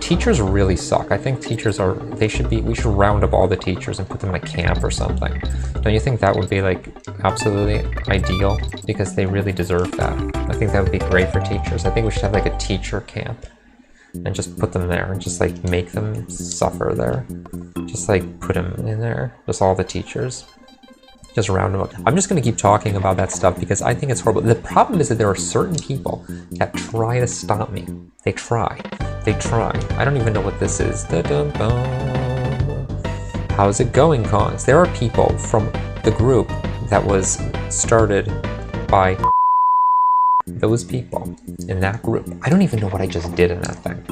teachers really suck. I think teachers are, we should round up all the teachers and put them in a camp or something. Don't you think that would be like absolutely ideal? Because they really deserve that. I think that would be great for teachers. I think we should have like a teacher camp and just put them there and just like make them suffer there. Just like put them in there, just all the teachers. Just round them up. I'm just going to keep talking about that stuff because I think it's horrible. The problem is that there are certain people that try to stop me. They try. I don't even know what this is. How's it going, Cons? There are people from the group that was started by those people in that group. I don't even know what I just did in that thing.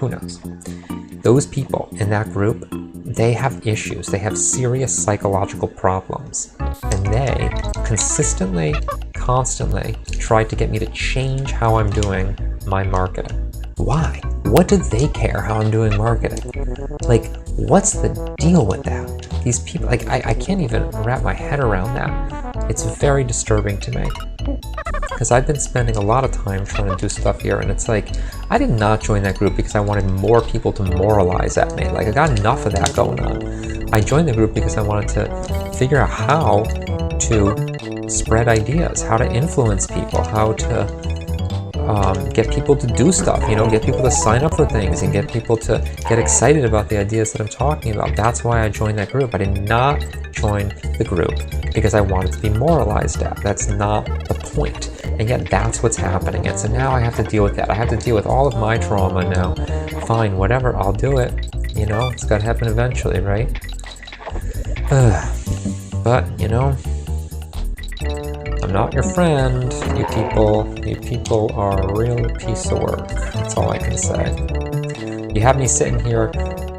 Who knows? Those people in that group, they have issues. They have serious psychological problems. And they consistently, constantly try to get me to change how I'm doing my marketing. Why? What do they care how I'm doing marketing? Like, what's the deal with that? These people, like, I can't even wrap my head around that. It's very disturbing to me. Because I've been spending a lot of time trying to do stuff here, and it's like, I did not join that group because I wanted more people to moralize at me. Like, I got enough of that going on. I joined the group because I wanted to figure out how to spread ideas, how to influence people, how to get people to do stuff, you know, get people to sign up for things and get people to get excited about the ideas that I'm talking about. That's why I joined that group. I did not join the group because I wanted to be moralized at. That's not the point. And yet that's what's happening. And so now I have to deal with that. I have to deal with all of my trauma now. Fine, whatever, I'll do it. You know, it's got to happen eventually, right? But, you know, I'm not your friend. You people are a real piece of work. That's all I can say. You have me sitting here,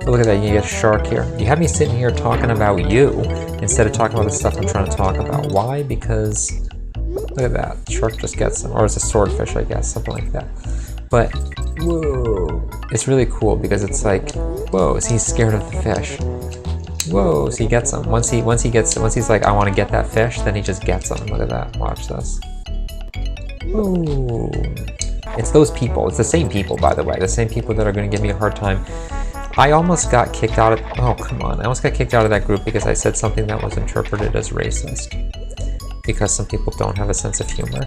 look at that, you get a shark here. You have me sitting here talking about you instead of talking about the stuff I'm trying to talk about. Why? Because, look at that, shark just gets them. Or it's a swordfish, I guess, something like that. But, whoa, it's really cool because it's like, whoa, is he scared of the fish? Whoa, so he gets them. Once he's like, I want to get that fish, then he just gets them. Look at that, watch this. Whoa. It's those people, it's the same people, by the way, the same people that are going to give me a hard time. I almost got kicked out of, oh, come on. I almost got kicked out of that group because I said something that was interpreted as racist. Because some people don't have a sense of humor,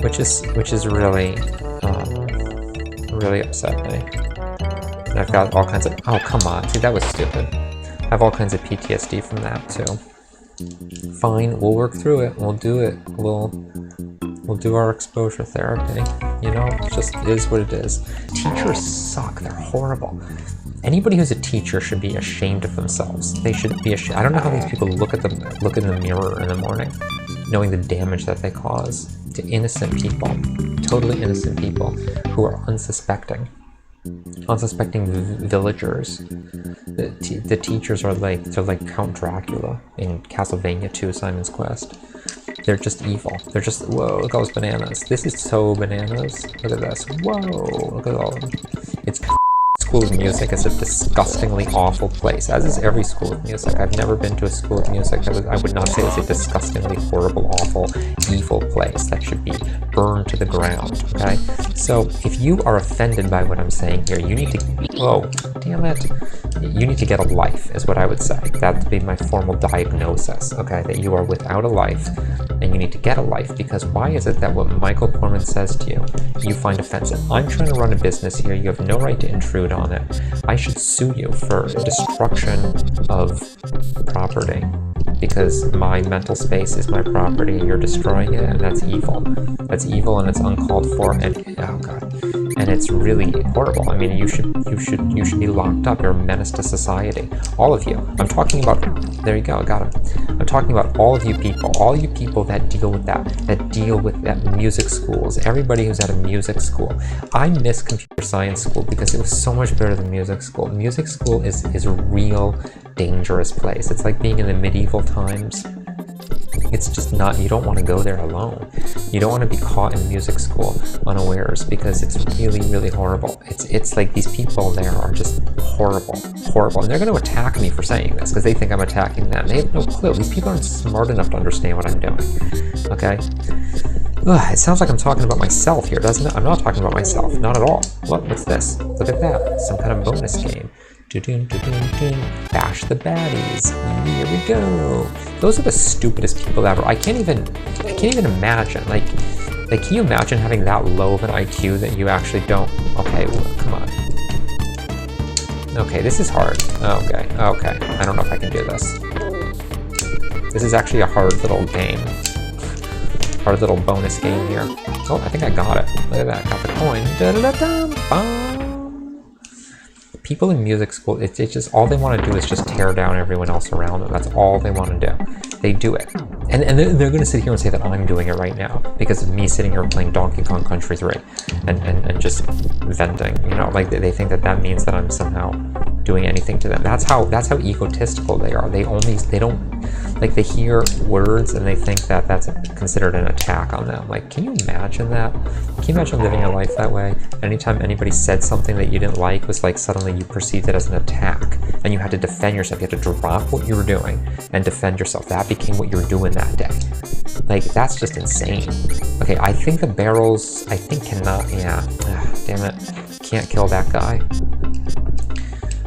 which is really, really upset me. And I've got all kinds of, oh, come on, see, that was stupid. I have all kinds of PTSD from that too. Fine, we'll work through it. We'll do it. We'll do our exposure therapy. You know, it just is what it is. Teachers suck. They're horrible. Anybody who's a teacher should be ashamed of themselves. They should be ashamed. I don't know how these people look in the mirror in the morning, knowing the damage that they cause to innocent people, totally innocent people who are unsuspecting villagers. The teachers are like, they're like Count Dracula in Castlevania 2, Simon's Quest. They're just evil. They're just, whoa, look at those bananas. This is so bananas. Look at this. Whoa, look at all of them. It's School of Music is a disgustingly awful place, as is every school of music. I've never been to a school of music that I would not say is a disgustingly horrible, awful, evil place that should be burned to the ground, okay? So if you are offended by what I'm saying here, you need to, whoa, damn it. You need to get a life, is what I would say. That would be my formal diagnosis, okay? That you are without a life, and you need to get a life, because why is it that what Michael Portman says to you, you find offensive? I'm trying to run a business here. You have no right to intrude on it. I should sue you for destruction of property, because my mental space is my property and you're destroying it, and that's evil. That's evil and it's uncalled for, and oh god. And it's really horrible. I mean, you should be locked up. You're a menace to society. All of you. I'm talking about, there you go, I got him. I'm talking about all of you people that deal with that music schools, everybody who's at a music school. I miss computer science school because it was so much better than music school. Music school is a real dangerous place. It's like being in the medieval times. It's just not, you don't want to go there alone. You don't want to be caught in music school unawares, because it's really, really horrible. It's like these people there are just horrible. And they're going to attack me for saying this because they think I'm attacking them. They have no clue. These people aren't smart enough to understand what I'm doing. Okay? Ugh, it sounds like I'm talking about myself here, doesn't it? I'm not talking about myself, not at all. What's this? Look at that, some kind of bonus game. Bash the baddies. Here we go. Those are the stupidest people ever. I can't even imagine. Like, can you imagine having that low of an IQ that you actually don't? Okay, well, come on. Okay, this is hard. Okay. I don't know if I can do this. This is actually a hard little game. Hard little bonus game here. Oh, I think I got it. Look at that. Got the coin. People in music school, it's just all they want to do is just tear down everyone else around them. That's all they want to do. They do it. And they're going to sit here and say that I'm doing it right now because of me sitting here playing Donkey Kong Country 3 and just venting, you know, like they think that means that I'm somehow doing anything to them. That's how egotistical they are. They don't, like, they hear words and they think that that's considered an attack on them. Like, can you imagine that? Can you imagine living your life that way? Anytime anybody said something that you didn't like, was like suddenly you perceived it as an attack and you had to defend yourself. You had to drop what you were doing and defend yourself. That became what you were doing that day. Like, that's just insane. Okay, I think the barrels, cannot, yeah. Damn it. Can't kill that guy.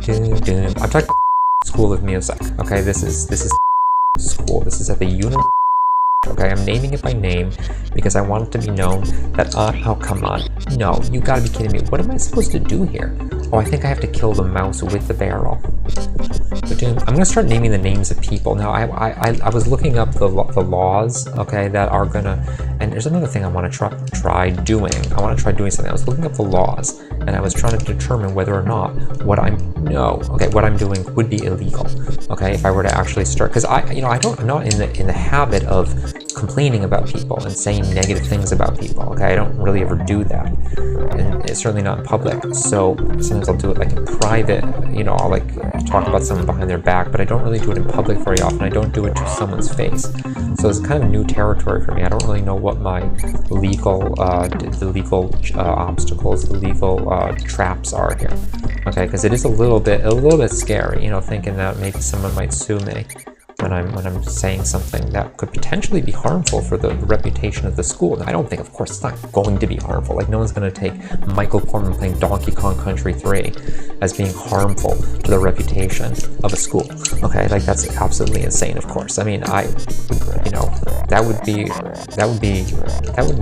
I'm talking about School of Music. Okay, this is school. This is at the university. Okay, I'm naming it by name because I want it to be known that, oh, come on. No, you gotta be kidding me. What am I supposed to do here? Oh, I think I have to kill the mouse with the barrel. But I'm gonna start naming the names of people. Now, I was looking up the laws, okay, that are gonna, and there's another thing I want to try doing. I want to try doing something. I was looking up the laws, and I was trying to determine whether or not what I'm doing would be illegal. Okay, if I were to actually start, because I'm not in the habit of complaining about people and saying negative things about people. Okay, I don't really ever do that, and it's certainly not in public. So sometimes I'll do it like in private. You know, I'll like talk about someone behind their back, but I don't really do it in public very often. I don't do it to someone's face. So it's kind of new territory for me. I don't really know what my legal obstacles, the legal traps are here. Okay, because it is a little bit scary, you know, thinking that maybe someone might sue me when I'm saying something that could potentially be harmful for the reputation of the school. And I don't think, of course, it's not going to be harmful. Like, no one's going to take Michael Corman playing Donkey Kong Country 3 as being harmful to the reputation of a school. Okay, like, that's absolutely insane, of course. I mean, that would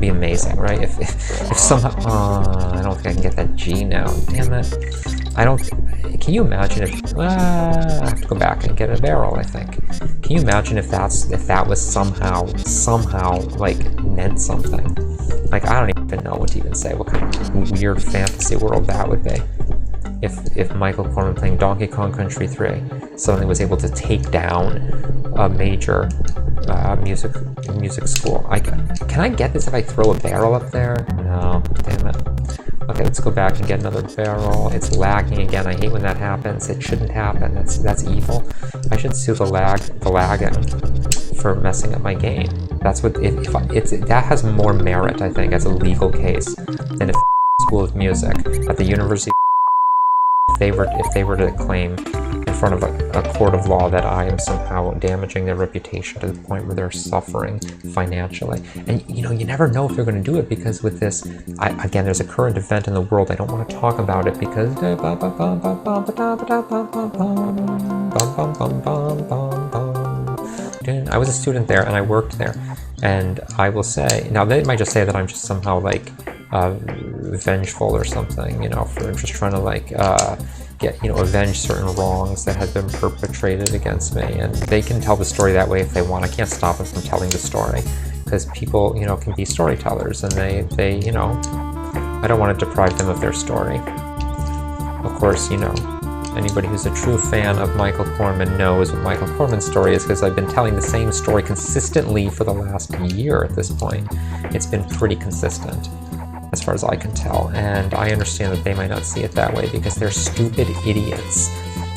be amazing, right? If somehow, I don't think I can get that G now. Damn it. Can you imagine if, I have to go back and get a barrel, I think. Can you imagine if that was somehow, like, meant something? Like, I don't even know what to even say, what kind of weird fantasy world that would be. If Michael Corman playing Donkey Kong Country 3 suddenly was able to take down a major music school. Can I get this if I throw a barrel up there? No, damn it. Okay, let's go back and get another barrel. It's lagging again. I hate when that happens. It shouldn't happen. That's evil. I should sue the lagging for messing up my game. That's what that has more merit, I think, as a legal case than if School of Music at the University. If they were to claim in front of a court of law that I am somehow damaging their reputation to the point where they're suffering financially. And, you know, you never know if they're going to do it, because with this, again, there's a current event in the world. I don't want to talk about it because I was a student there and I worked there. And I will say, now they might just say that I'm just somehow like vengeful or something, you know, for just trying to like avenge certain wrongs that had been perpetrated against me. And they can tell the story that way if they want. I can't stop them from telling the story, because people, you know, can be storytellers, and they you know, I don't want to deprive them of their story. Of course, you know, anybody who's a true fan of Michael Corman knows what Michael Corman's story is, because I've been telling the same story consistently for the last year at this point. It's been pretty consistent, as far as I can tell, and I understand that they might not see it that way because they're stupid idiots.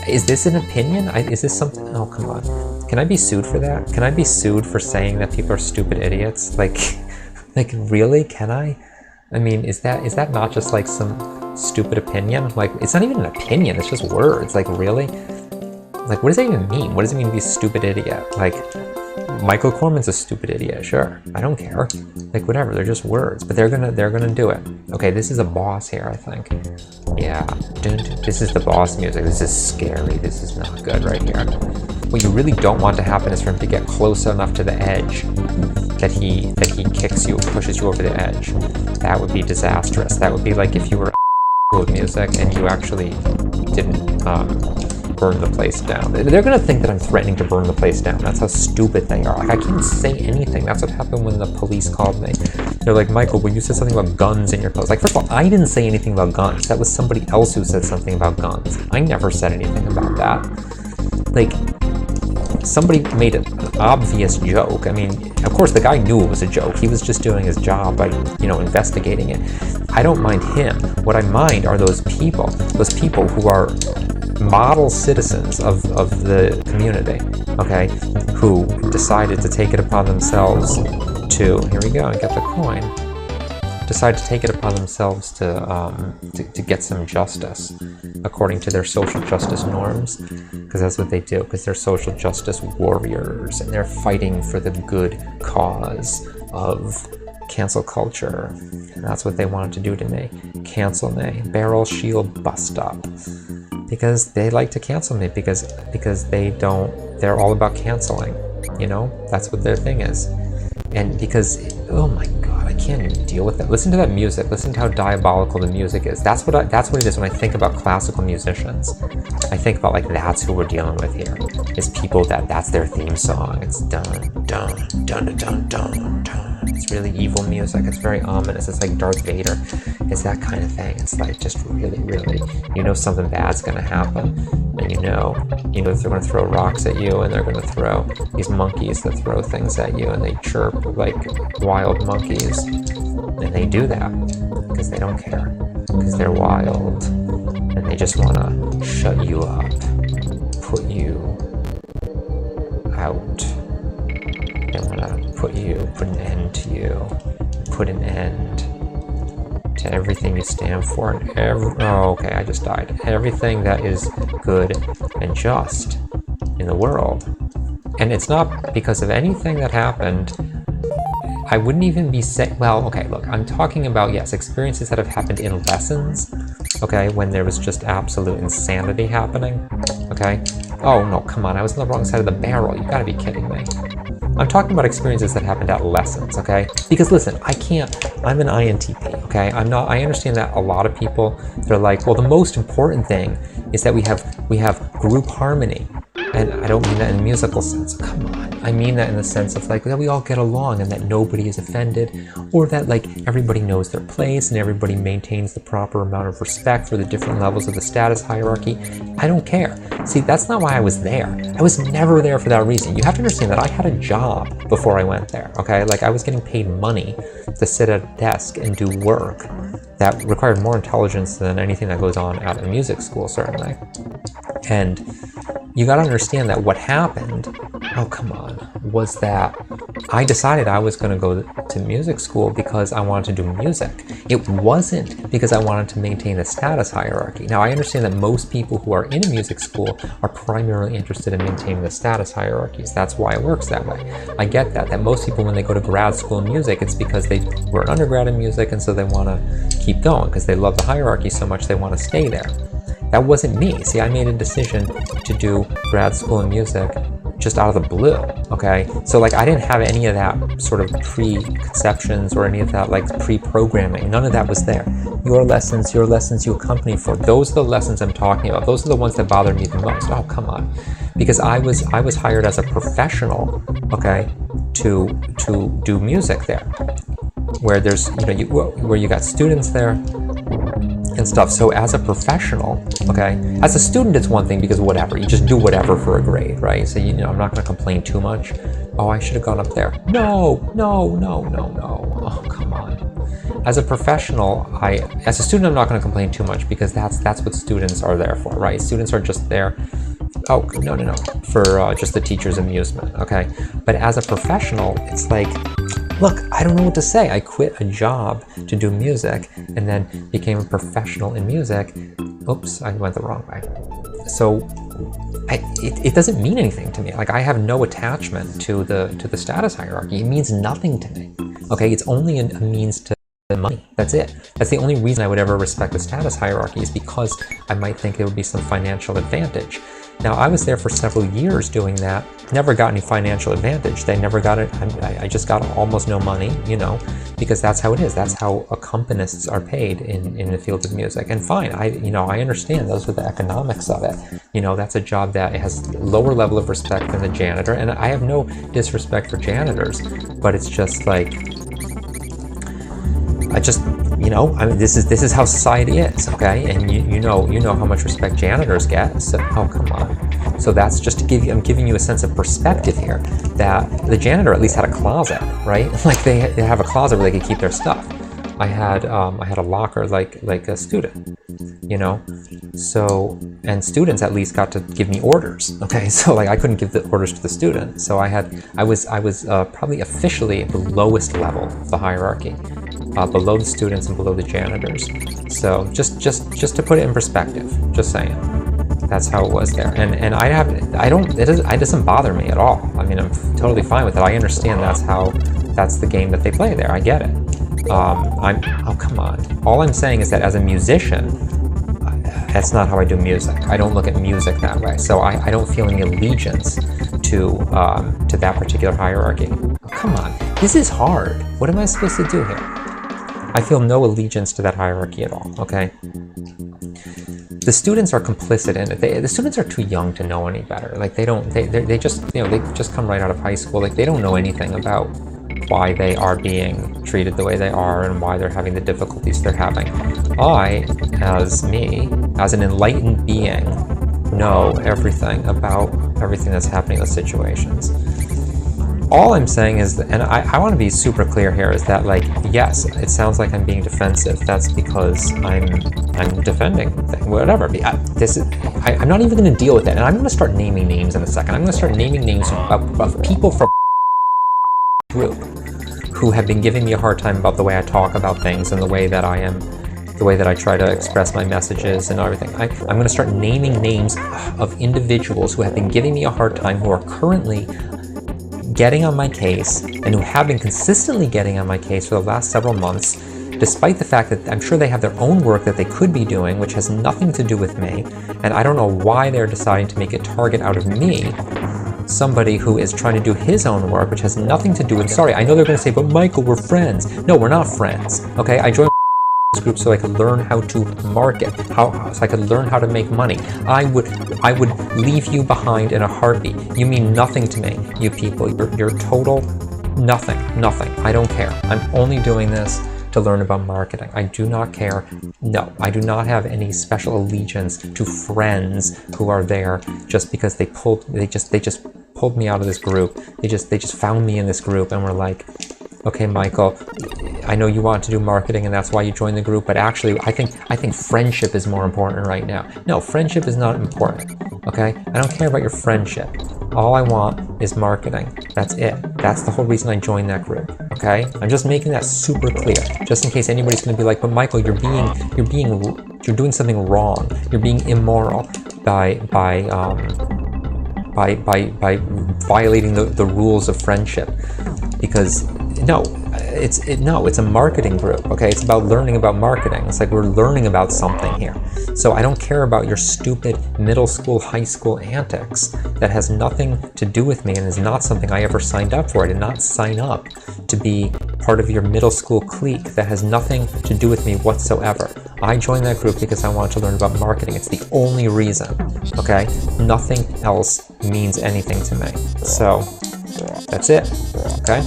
Is this an opinion? Is this something? Oh, come on. Can I be sued for that? Can I be sued for saying that people are stupid idiots? Like really? Can I? I mean, is that not just like some stupid opinion? Like, it's not even an opinion, it's just words. Like, really? Like, what does that even mean? What does it mean to be a stupid idiot? Like, Michael Corman's a stupid idiot, sure. I don't care. Like, whatever, they're just words, but they're gonna do it. Okay, this is a boss here, I think. Yeah, this is the boss music. This is scary. This is not good right here. What you really don't want to happen is for him to get close enough to the edge that he kicks you, pushes you over the edge. That would be disastrous. That would be like if you were with music and you actually didn't burn the place down. They're gonna think that I'm threatening to burn the place down. That's how stupid they are. Like, I can't say anything. That's what happened when the police called me. They're like, Michael, when you said something about guns in your post. Like, first of all, I didn't say anything about guns. That was somebody else who said something about guns. I never said anything about that. Like, somebody made an obvious joke. I mean, of course, the guy knew it was a joke. He was just doing his job by, investigating it. I don't mind him. What I mind are those people who are model citizens of the community, okay, who decided to take it upon themselves to, here we go, get the coin, decide to take it upon themselves to get some justice according to their social justice norms, because that's what they do, because they're social justice warriors and they're fighting for the good cause of cancel culture. And that's what they wanted to do to me. Cancel me. Barrel shield bust up. Because they like to cancel me because they're all about canceling. That's what their thing is. And because, oh my God, I can't even deal with that. Listen to that music. Listen to how diabolical the music is. That's what it is when I think about classical musicians. I think about, like, that's who we're dealing with here. It's people that's their theme song. It's dun, dun, dun, dun, dun, dun, dun. It's really evil music. It's very ominous. It's like Darth Vader. It's that kind of thing. It's like just really, really, something bad's gonna happen. And they're gonna throw rocks at you, and they're gonna throw these monkeys that throw things at you, and they chirp like wild monkeys. And they do that because they don't care, because they're wild, and they just wanna shut you up, put you out. They wanna put an end to you, put an end to everything you stand for, and okay, I just died. Everything that is good and just in the world. And it's not because of anything that happened. I wouldn't even be saying, well, okay, look, I'm talking about, yes, experiences that have happened in lessons, okay, when there was just absolute insanity happening, okay? Oh, no, come on, I was on the wrong side of the barrel. You gotta be kidding me. I'm talking about experiences that happened at lessons, okay? Because listen, I'm an INTP, okay? I understand that a lot of people, they're like, well, the most important thing is that we have group harmony. And I don't mean that in a musical sense. Come on. I mean that in the sense of, like, that we all get along and that nobody is offended, or that, like, everybody knows their place and everybody maintains the proper amount of respect for the different levels of the status hierarchy. I don't care. See, that's not why I was there. I was never there for that reason. You have to understand that I had a job before I went there, okay? Like, I was getting paid money to sit at a desk and do work that required more intelligence than anything that goes on at a music school, certainly. And you got to understand that what happened, oh come on, was that I decided I was going to go to music school because I wanted to do music. It wasn't because I wanted to maintain a status hierarchy. Now, I understand that most people who are in a music school are primarily interested in maintaining the status hierarchies. That's why it works that way. I get that most people, when they go to grad school in music, it's because they were an undergrad in music, and so they want to keep going because they love the hierarchy so much they want to stay there. That wasn't me. See, I made a decision to do grad school in music just out of the blue, okay? So, like, I didn't have any of that sort of preconceptions or any of that, like, pre-programming. None of that was there. Your lessons you accompany for, those are the lessons I'm talking about. Those are the ones that bothered me the most. Oh, come on. Because I was hired as a professional, okay, to do music there, where there's, where you got students there and stuff. So as a professional, okay, as a student, it's one thing because whatever, you just do whatever for a grade, right? So, I'm not going to complain too much. Oh, I should have gone up there. No. Oh, come on. As a professional, as a student, I'm not going to complain too much because that's what students are there for, right? Students are just there. Oh, no, for just the teacher's amusement, okay? But as a professional, it's like, look, I don't know what to say. I quit a job to do music and then became a professional in music. Oops, I went the wrong way. So it doesn't mean anything to me. Like, I have no attachment to the status hierarchy. It means nothing to me. Okay, it's only a means to money. That's it. That's the only reason I would ever respect the status hierarchy, is because I might think there would be some financial advantage. Now, I was there for several years doing that, never got any financial advantage. They never got it. I just got almost no money, you know, because that's how it is. That's how accompanists are paid in the field of music. And fine, I understand those are the economics of it. You know, that's a job that has lower level of respect than the janitor. And I have no disrespect for janitors, but it's just like, I mean, this is how society is, okay? And you know how much respect janitors get. So, oh, come on. So that's just to give you, I'm giving you a sense of perspective here, that the janitor at least had a closet, right? Like they have a closet where they could keep their stuff. I had a locker like a student, you know. So, and students at least got to give me orders. Okay, so like I couldn't give the orders to the student. So I was probably officially at the lowest level of the hierarchy. Below the students and below the janitors. So just to put it in perspective, just saying, that's how it was there. And it doesn't bother me at all. I mean, I'm totally fine with it. I understand that's the game that they play there. I get it. Oh, come on. All I'm saying is that as a musician, that's not how I do music. I don't look at music that way. So I don't feel any allegiance to that particular hierarchy. Oh, come on. This is hard. What am I supposed to do here? I feel no allegiance to that hierarchy at all, okay? The students are complicit in it. The students are too young to know any better. Like they just come right out of high school. Like they don't know anything about why they are being treated the way they are and why they're having the difficulties they're having. I, as an enlightened being, know everything about everything that's happening in those situations. All I'm saying is that, and I want to be super clear here, is that, like, yes, it sounds like I'm being defensive. That's because I'm defending whatever. I'm not even going to deal with it, and I'm going to start naming names in a second. I'm going to start naming names of people from group who have been giving me a hard time about the way I talk about things and the way that I try to express my messages and everything. I'm going to start naming names of individuals who have been giving me a hard time, who are currently getting on my case, and who have been consistently getting on my case for the last several months, despite the fact that I'm sure they have their own work that they could be doing, which has nothing to do with me, and I don't know why they're deciding to make a target out of me, somebody who is trying to do his own work, which has nothing to do with, sorry, I know they're going to say, but Michael, we're friends. No, we're not friends, okay? I joined this group so I could learn how to market, so I could learn how to make money. I would leave you behind in a heartbeat. You mean nothing to me, you people. You're total nothing. I don't care. I'm only doing this to learn about marketing. I do not care. No, I do not have any special allegiance to friends who are there just because they just pulled me out of this group. They just found me in this group and were like, okay, Michael, I know you want to do marketing and that's why you joined the group, but actually I think friendship is more important right now. No, friendship is not important, okay? I don't care about your friendship. All I want is marketing. That's it. That's the whole reason I joined that group, okay? I'm just making that super clear, just in case anybody's gonna be like, but Michael, you're doing something wrong. You're being immoral by violating the rules of friendship. Because no, it's a marketing group, okay? It's about learning about marketing. It's like we're learning about something here. So I don't care about your stupid middle school, high school antics. That has nothing to do with me and is not something I ever signed up for. I did not sign up to be part of your middle school clique. That has nothing to do with me whatsoever. I joined that group because I wanted to learn about marketing. It's the only reason, okay? Nothing else means anything to me. So that's it, okay?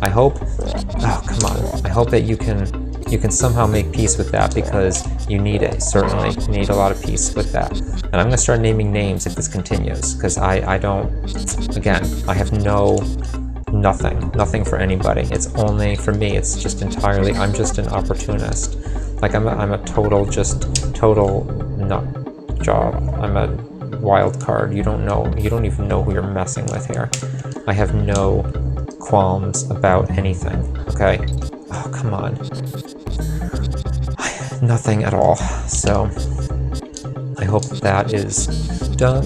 I hope, oh, come on. I hope that you can somehow make peace with that, because you need it, certainly. You need a lot of peace with that. And I'm gonna start naming names if this continues, because I don't, again, I have nothing for anybody. It's only for me. It's just entirely, I'm just an opportunist. Like I'm a total nut job. I'm a wild card. You don't even know who you're messing with here. I have no qualms about anything, okay? Oh, come on. Nothing at all. So I hope hope that is done.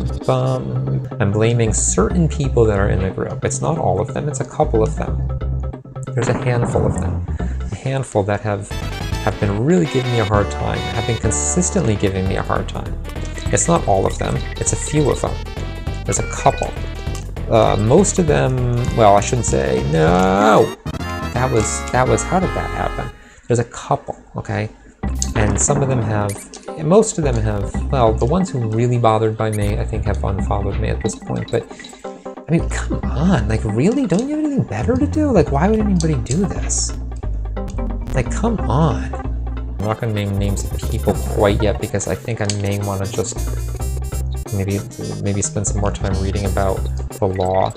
I'm blaming certain people that are in the group. It's not all of them, it's a couple of them. There's a handful of them. A handful that have been really giving me a hard time, have been consistently giving me a hard time. It's not all of them, it's a few of them. There's a couple. Most of them, well, I shouldn't say, no! That was, how did that happen? There's a couple, okay? And some of them have, most of them have, well, the ones who really bothered by me, I think have unfollowed me at this point, but, I mean, come on, like, really? Don't you have anything better to do? Like, why would anybody do this? Like, come on. I'm not going to name names of people quite yet because I think I may want to just maybe spend some more time reading about the law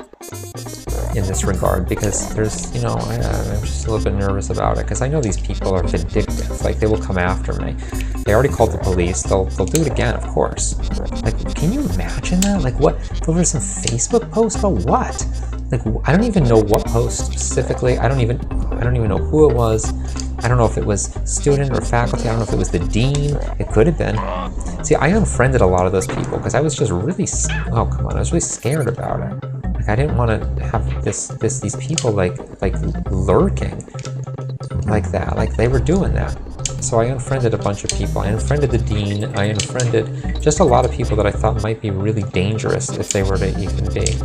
in this regard, because there's, you know, I'm just a little bit nervous about it because I know these people are vindictive. Like, they will come after me. They already called the police. They'll do it again, of course. Like, can you imagine that? Like, what? Over some Facebook post about what? Like, I don't even know what post specifically. I don't even know who it was. I don't know if it was student or faculty. I don't know if it was the dean. It could have been. See, I unfriended a lot of those people because I was just really, oh, come on, I was really scared about it. Like, I didn't want to have these people like lurking like that. Like, they were doing that. So I unfriended a bunch of people. I unfriended the dean. I unfriended just a lot of people that I thought might be really dangerous if they were to even be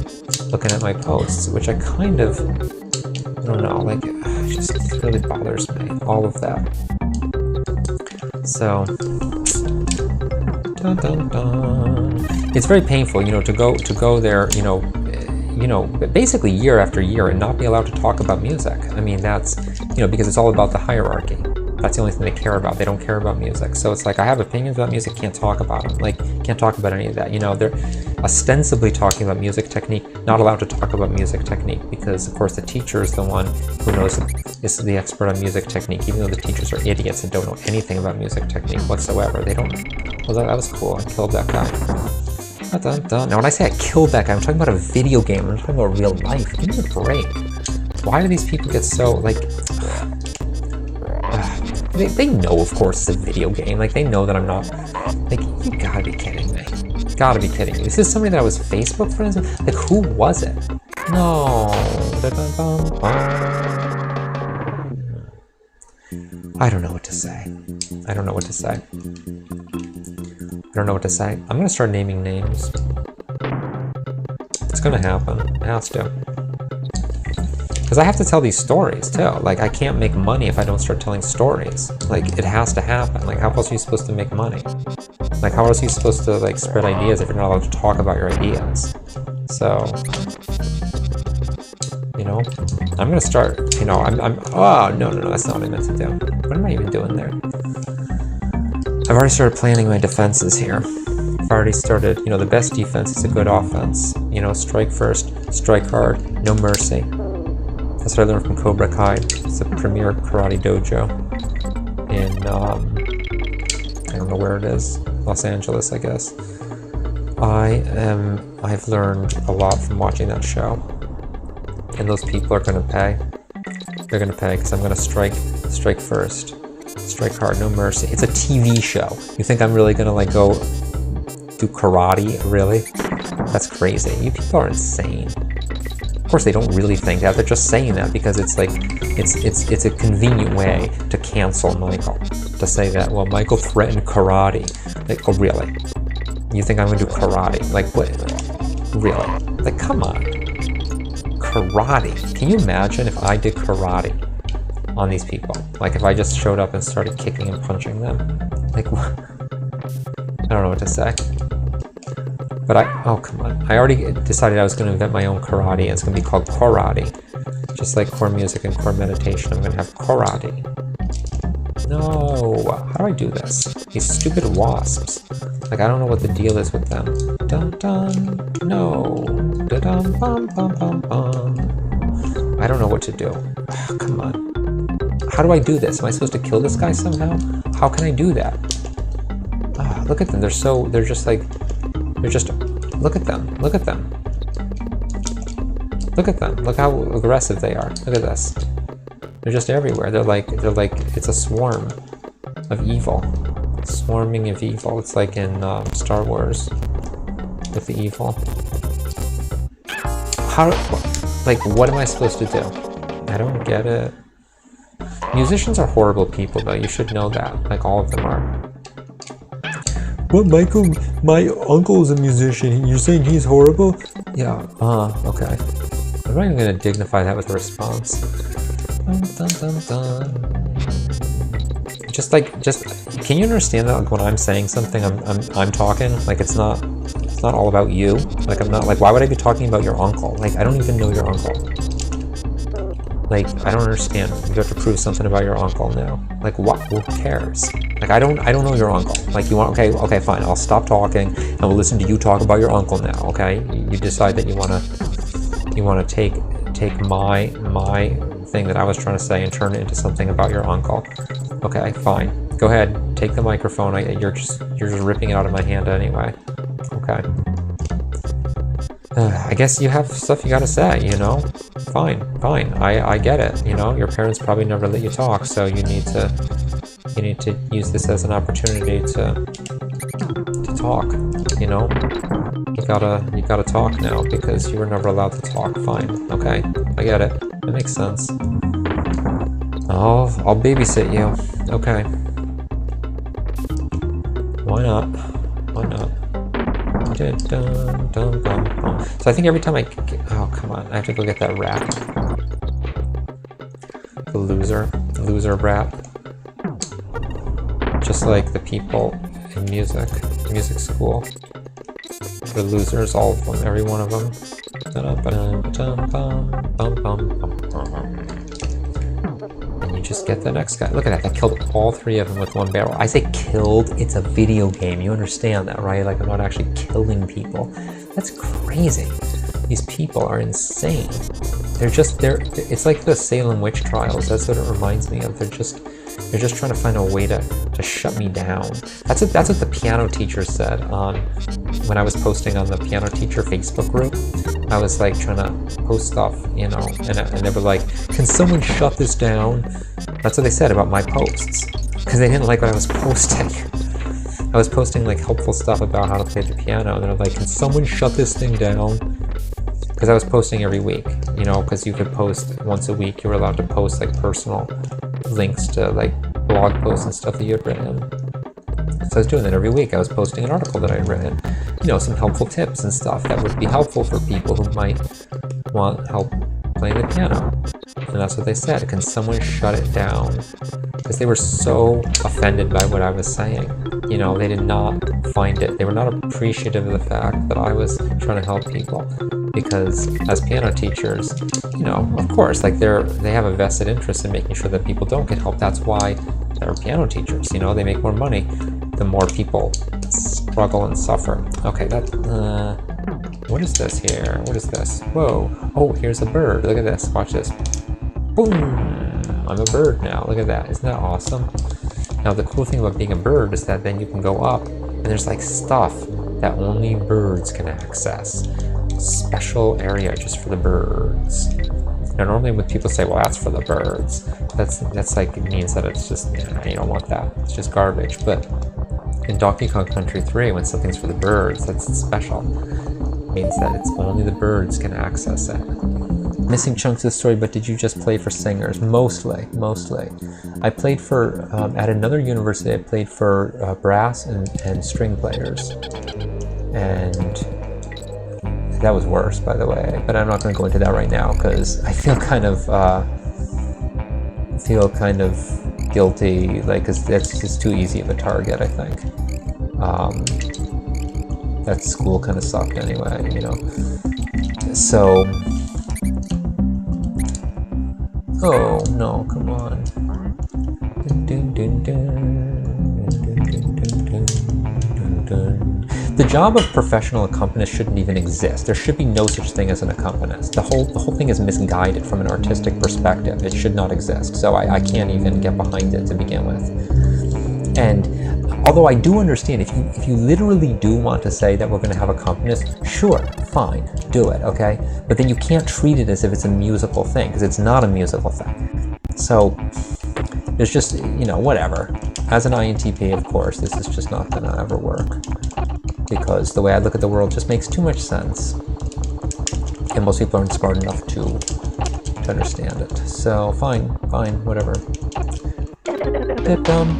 looking at my posts, which I kind of, I don't know, like, it just really bothers me, all of that. So, dun, dun, dun. It's very painful, you know, to go there, you know, basically year after year and not be allowed to talk about music. I mean, that's, you know, because it's all about the hierarchy. That's the only thing they care about. They don't care about music. So it's like, I have opinions about music, can't talk about them. Like, can't talk about any of that. You know, they're ostensibly talking about music technique, not allowed to talk about music technique because, of course, the teacher is the one who knows, is the expert on music technique, even though the teachers are idiots and don't know anything about music technique whatsoever. They don't, well, that was cool. I killed that guy. Dun, dun, dun. Now, when I say I killed that guy, I'm talking about a video game. I'm talking about real life. Give me a break. Why do these people get so, like... They know, of course, it's a video game. Like, they know that I'm not... Like, you gotta be kidding me. Gotta be kidding me. This is somebody that I was Facebook friends with? Like, who was it? No. I don't know what to say. I don't know what to say. I don't know what to say. I'm gonna start naming names. It's gonna happen. It has to. Because I have to tell these stories too. Like, I can't make money if I don't start telling stories. Like, it has to happen. Like, how else are you supposed to make money? Like, how else are you supposed to, like, spread ideas if you're not allowed to talk about your ideas? So, you know, I'm gonna start, you know, oh, no, that's not what I meant to do. What am I even doing there? I've already started planning my defenses here. I've already started, you know, the best defense is a good offense. You know, strike first, strike hard, no mercy. That's what I learned from Cobra Kai. It's a premier karate dojo in, I don't know where it is, Los Angeles, I guess. I've learned a lot from watching that show. And those people are gonna pay. They're gonna pay because I'm gonna strike first, strike hard, no mercy. It's a TV show. You think I'm really gonna, like, go do karate? Really? That's crazy. You people are insane. Of course, they don't really think that. They're just saying that because it's like, it's a convenient way to cancel Michael. To say that, well, Michael threatened karate. Like, oh, really? You think I'm gonna do karate? Like, what? Really? Like, come on. Karate. Can you imagine if I did karate on these people? Like, if I just showed up and started kicking and punching them? Like, what? I don't know what to say. But oh, come on. I already decided I was going to invent my own karate, and it's going to be called Korati. Just like core music and core meditation, I'm going to have Korati. No, how do I do this? These stupid wasps. Like, I don't know what the deal is with them. Dun dun, no. Da dum bum bum bum bum. I don't know what to do. Oh, come on. How do I do this? Am I supposed to kill this guy somehow? How can I do that? Oh, look at them. They're just like, look at them. Look at them. Look at them. Look how aggressive they are. Look at this. They're just everywhere. They're like, it's a swarm of evil. Swarming of evil. It's like in Star Wars with the evil. How, like, what am I supposed to do? I don't get it. Musicians are horrible people, though. You should know that. Like, all of them are. What, Michael? My uncle is a musician. You're saying he's horrible? Yeah, okay. I'm not even gonna dignify that with a response. Dun, dun, dun, dun. Just, can you understand that, like, when I'm saying something, I'm talking, like, it's not all about you. Like, I'm not, like, why would I be talking about your uncle? Like, I don't even know your uncle. Like, I don't understand. You have to prove something about your uncle now. Like, what? Who cares? Like, I don't know your uncle. Like, you want, okay, fine. I'll stop talking and we'll listen to you talk about your uncle now. Okay? You decide that you wanna take my thing that I was trying to say and turn it into something about your uncle. Okay, fine. Go ahead. Take the microphone. You're just ripping it out of my hand anyway. Okay. I guess you have stuff you gotta say, you know? Fine. I get it, you know? Your parents probably never let you talk, so you need to use this as an opportunity to talk, you know? You gotta talk now because you were never allowed to talk. Fine. Okay. I get it. That makes sense. I'll babysit you. Okay. Why not? So I think every time oh, come on, I have to go get that rat. The loser rat. Just like the people in music school. The losers, all of them, every one of them. And you just get the next guy. Look at that, that killed all three of them with one barrel. I say killed, it's a video game. You understand that, right? Like, I'm not actually killing people. That's crazy. These people are insane. It's like the Salem witch trials. That's what it reminds me of. They're just trying to find a way to shut me down. That's what the piano teacher said when I was posting on the piano teacher Facebook group. I was like trying to post stuff, you know, and they were like, "Can someone shut this down?" That's what they said about my posts, because they didn't like what I was posting. I was posting like helpful stuff about how to play the piano, and they're like, "Can someone shut this thing down?" Because I was posting every week, you know, because you could post once a week. You were allowed to post like personal links to like blog posts and stuff that you had written. So I was doing that every week. I was posting an article that I had written, you know, some helpful tips and stuff that would be helpful for people who might want help playing the piano. And that's what they said. Can someone shut it down? Because they were so offended by what I was saying. You know, they did not find it. They were not appreciative of the fact that I was trying to help people. Because as piano teachers, you know, of course, like they have a vested interest in making sure that people don't get help. That's why they're piano teachers. You know, they make more money the more people struggle and suffer. Okay, what is this here? What is this? Whoa. Oh, here's a bird. Look at this. Watch this. Boom. I'm a bird now. Look at that. Isn't that awesome? Now, the cool thing about being a bird is that then you can go up and there's like stuff that only birds can access. Special area just for the birds. Now, normally when people say, well, that's for the birds, that's like, it means that it's just, you don't want that. It's just garbage. But in Donkey Kong Country 3, when something's for the birds, that's special. It means that it's only the birds can access it. Missing chunks of the story, but did you just play for singers? Mostly. I played for, at another university, I played for brass and string players. And that was worse, by the way, but I'm not going to go into that right now because I feel kind of guilty, like, because that's just too easy of a target, I think. That school kind of sucked anyway, you know. So, oh no, come on. The job of professional accompanist shouldn't even exist. There should be no such thing as an accompanist. The whole thing is misguided from an artistic perspective. It should not exist. So I can't even get behind it to begin with. And although I do understand, if you literally do want to say that we're going to have accompanist, sure, fine, do it, okay? But then you can't treat it as if it's a musical thing, because it's not a musical thing. So there's just, you know, whatever. As an INTP, of course, this is just not gonna ever work, because the way I look at the world just makes too much sense, and most people aren't smart enough to understand it. So fine, whatever. I'm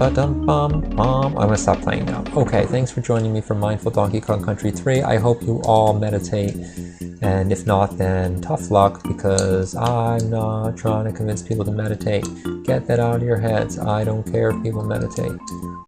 gonna stop playing now. Okay, thanks for joining me for Mindful Donkey Kong Country 3. I hope you all meditate, and if not, then tough luck, because I'm not trying to convince people to meditate. Get that out of your heads. I don't care if people meditate.